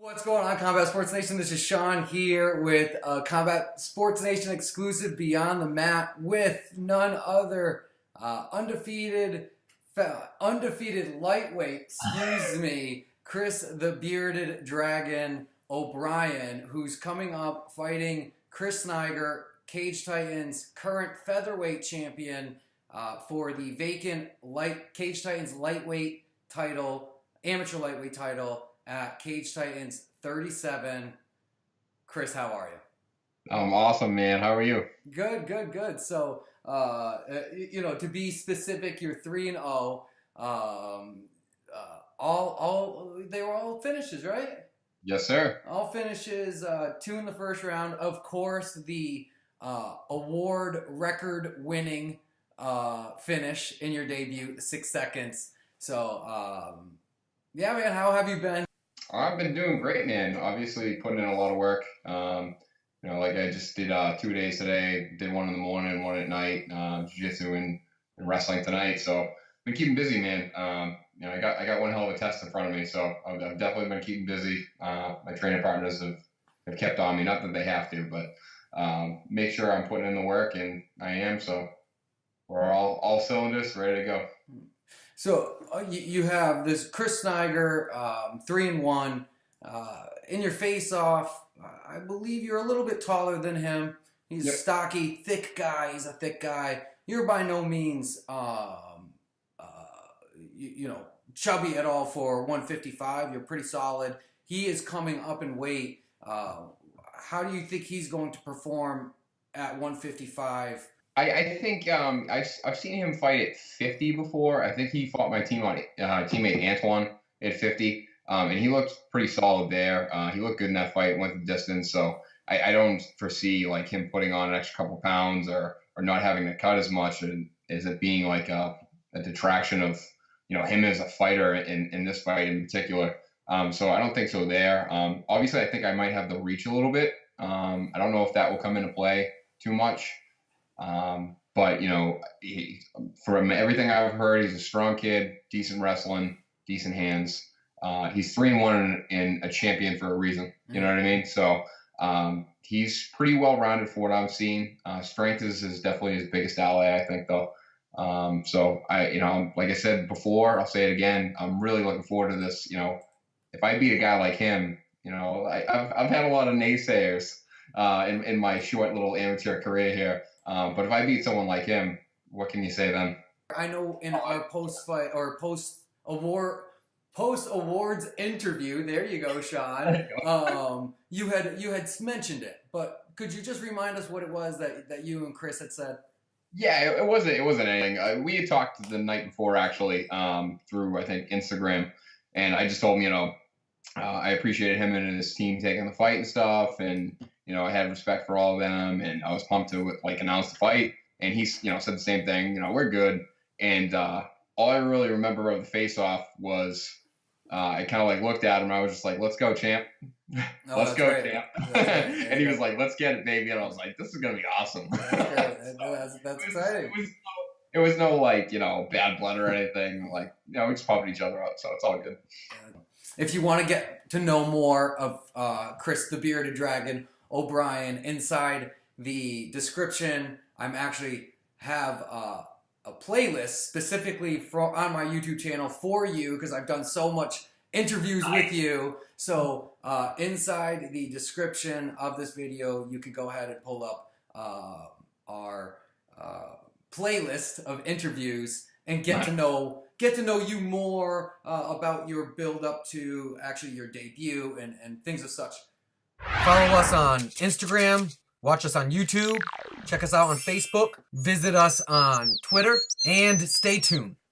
What's going on, Combat Sports Nation? This is Sean here with a Combat Sports Nation exclusive Beyond the Mat with none other undefeated lightweight, Chris the Bearded Dragon O'Brien, who's coming up fighting Chris Sniger, Cage Titans current featherweight champion for the vacant Cage Titans lightweight title, amateur lightweight title at Cage Titans 37. Chris, how are you? I'm awesome, man. How are you? Good. So, to be specific, you're 3-0. They were all finishes, right? Yes, sir. All finishes. 2 in the first round. Of course, the award record-winning finish in your debut, 6 seconds. So, yeah, man, how have you been? I've been doing great, man. Obviously, putting in a lot of work. Like I just did 2 days today. Did one in the morning, one at night. Jiu-jitsu and wrestling tonight. So, been keeping busy, man. I got one hell of a test in front of me. So, I've definitely been keeping busy. My training partners have kept on me. Not that they have to, but make sure I'm putting in the work, and I am. So, we're all cylinders ready to go. So you have this Chris Sniger, 3-1. In your face-off, I believe you're a little bit taller than him. He's a stocky, thick guy. He's a thick guy. You're by no means, chubby at all for 155. You're pretty solid. He is coming up in weight. How do you think he's going to perform at 155? I think I've seen him fight at 50 before. I think he fought my teammate Antoine at 50, and he looked pretty solid there. He looked good in that fight, went the distance. So I don't foresee like him putting on an extra couple pounds or not having to cut as much, as it being like a detraction of him as a fighter in this fight in particular. So I don't think so there. Obviously, I think I might have the reach a little bit. I don't know if that will come into play too much. But from everything I've heard, he's a strong kid, decent wrestling, decent hands. He's 3-1 and a champion for a reason. You know what I mean? So he's pretty well rounded for what I've seen. Strength is definitely his biggest ally, I think, though. So like I said before, I'll say it again. I'm really looking forward to this. If I beat a guy like him, I've had a lot of naysayers in my short little amateur career here. But if I beat someone like him, what can you say then? I know in our post-fight or post-awards interview, there you go, Sean. You had mentioned it, but could you just remind us what it was that you and Chris had said? Yeah, it wasn't anything. We had talked the night before, actually, through I think Instagram, and I just told him, I appreciated him and his team taking the fight and stuff, and I had respect for all of them, and I was pumped to announce the fight. And he said the same thing. We're good. And all I really remember of the face-off was I kind of looked at him. And I was just like, "Let's go, champ! Let's go, champ!" And he was like, "Let's get it, baby!" And I was like, "This is gonna be awesome." That's exciting. It was no bad blood or anything. We just pumped each other up, so it's all good. If you want to get to know more of Chris the Bearded Dragon O'Brien, inside the description, I'm actually have a playlist specifically on my YouTube channel for you, because I've done so much interviews with you. So inside the description of this video, you can go ahead and pull up our playlist of interviews and get to know you more about your build up to actually your debut and things of such. Follow us on Instagram, watch us on YouTube, check us out on Facebook, visit us on Twitter, and stay tuned.